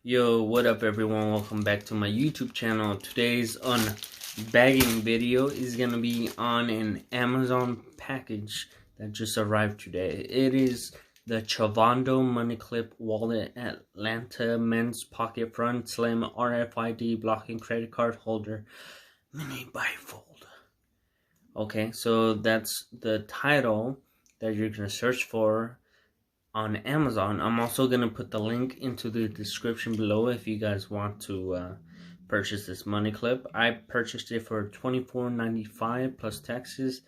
Yo, what up everyone? Welcome back to my YouTube channel. Today's unbagging video is gonna be on an Amazon package that just arrived today. It is the Travando Money Clip Wallet Atlanta Men's Pocket Front Slim RFID Blocking Credit Card Holder Mini Bifold. Okay, so that's the title that you're gonna search for on Amazon. I'm also gonna put the link into the description below if you guys want to purchase this money clip. I purchased it for $24.95 plus taxes.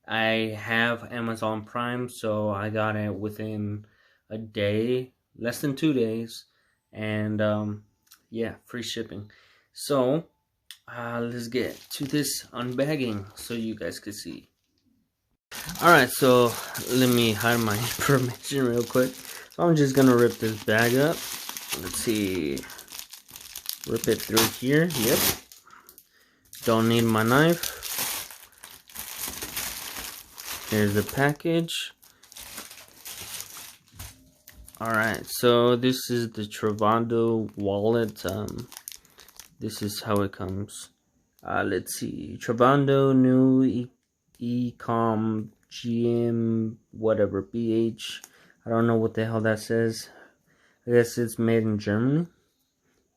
I have Amazon Prime, so I got it within a day, less than 2 days, and yeah, free shipping. So let's get to this unbagging so you guys can see. Alright, so let me hide my information real quick. So I'm just gonna rip this bag up. Let's see. Rip it through here. Yep. Don't need my knife. Here's the package. Alright, so this is the Travando wallet. This is how it comes. Let's see. Travando new Ecom GM whatever BH. I don't know what the hell that says. I guess it's made in Germany.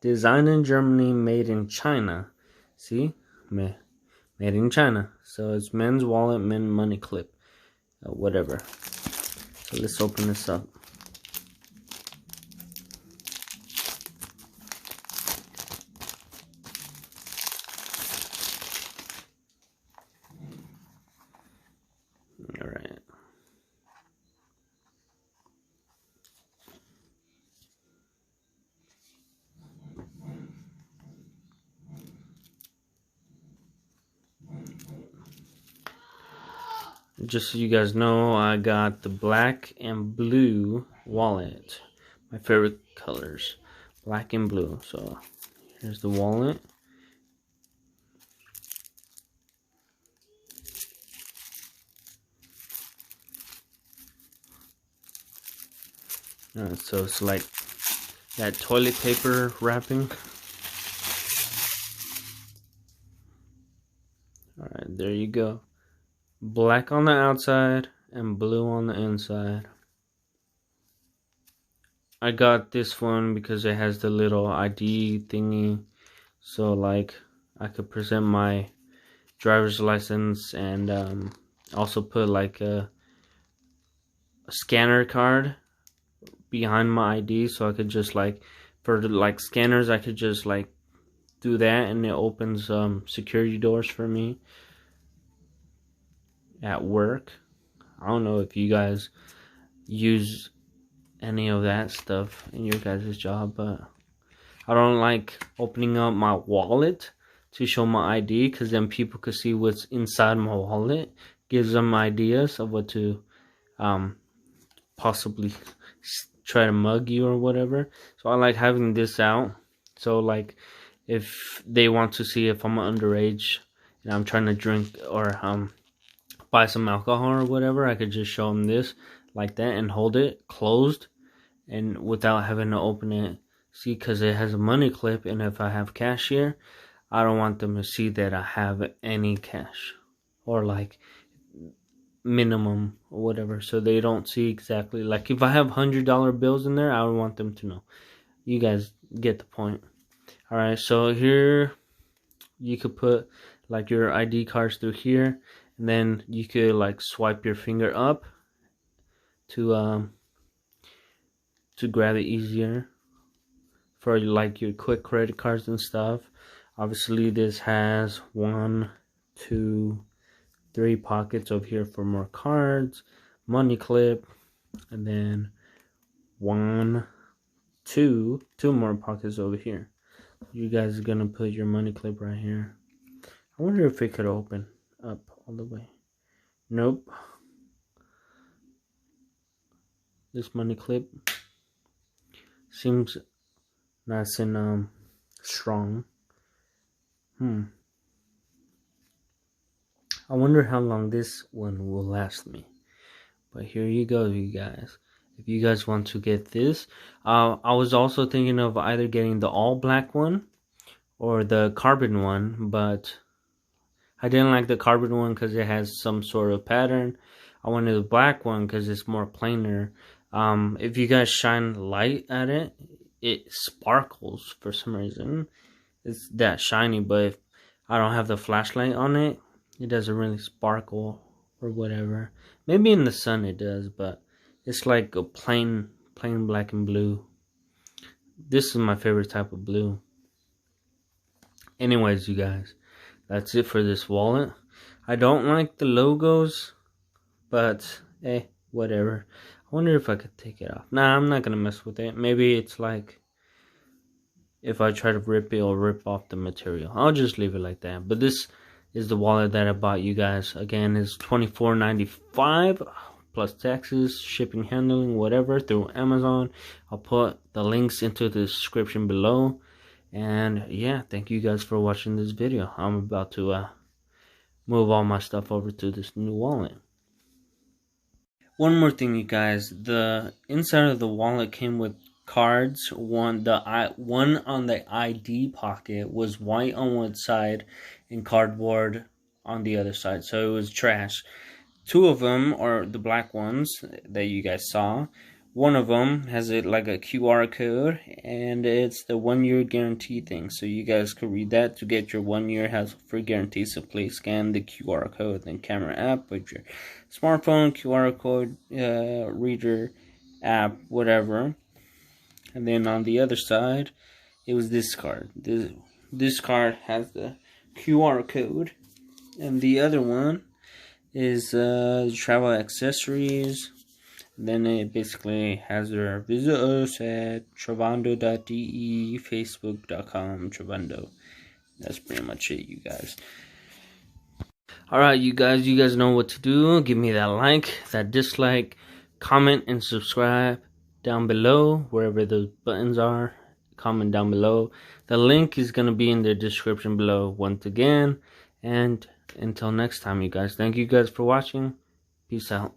Designed in Germany, made in China. See? Made in China. So it's men's wallet, men's money clip. Whatever. So let's open this up. Alright. Just so you guys know, I got the black and blue wallet. My favorite colors. Black and blue. So here's the wallet. So it's like that toilet paper wrapping. Alright, there you go. Black on the outside and blue on the inside. I got this one because it has the little ID thingy. So like I could present my driver's license and also put like a scanner card behind my ID, so I could just like, for the like scanners, I could just like do that and it opens security doors for me at work. I don't know if you guys use any of that stuff in your guys' job, but I don't like opening up my wallet to show my ID, because then people could see what's inside my wallet. Gives them ideas of what to possibly try to mug you or whatever. So I like having this out, so like if they want to see if I'm underage and I'm trying to drink or buy some alcohol or whatever, I could just show them this like that and hold it closed and without having to open it. See, because it has a money clip, and if I have cash here, I don't want them to see that I have any cash or like minimum or whatever, so they don't see exactly. Like if I have $100 bills in there, I would want them to know. You guys get the point. Alright, so here you could put like your ID cards through here, and then you could like swipe your finger up to grab it easier for like your quick credit cards and stuff. Obviously this has 1, 2, 3 pockets over here for more cards, money clip, and then 1, 2 more pockets over here. You guys are gonna put your money clip right here. I wonder if it could open up all the way. Nope. This money clip seems nice and strong. I wonder how long this one will last me. But here you go, you guys. if you guys want to get this. I was also thinking of either getting the all black one or the carbon one, but I didn't like the carbon one because it has some sort of pattern. I wanted the black one because it's more plainer. If you guys shine light at it, it sparkles for some reason. It's that shiny, but if I don't have the flashlight on it, it doesn't really sparkle or whatever. Maybe in the sun it does, but it's like a plain black and blue. This is my favorite type of blue. Anyways, you guys, that's it for this wallet. I don't like the logos, but whatever. I wonder if I could take it off. Nah, I'm not gonna mess with it. Maybe it's like, if I try to rip it, or rip off the material. I'll just leave it like that. But this is the wallet that I bought you guys. Again, it's $24.95 plus taxes, shipping, handling, whatever, through Amazon. I'll put the links into the description below. And yeah, thank you guys for watching this video. I'm about to move all my stuff over to this new wallet. One more thing, you guys. The inside of the wallet came with cards. One on the ID pocket was white on one side and cardboard on the other side, so it was trash. Two of them are the black ones that you guys saw. One of them has it like a QR code, and it's the 1-year guarantee thing. So you guys could read that to get your 1 year has free guarantee. So please scan the QR code and camera app with your smartphone, QR code reader app, whatever. And then on the other side, it was this card. This card has the QR code, and the other one is travel accessories. Then it basically has their visit us at travando.de, facebook.com, Travando. That's pretty much it, you guys. Alright, you guys know what to do. Give me that like, that dislike, comment, and subscribe down below, wherever those buttons are. Comment down below. The link is going to be in the description below once again. And until next time, you guys. Thank you guys for watching. Peace out.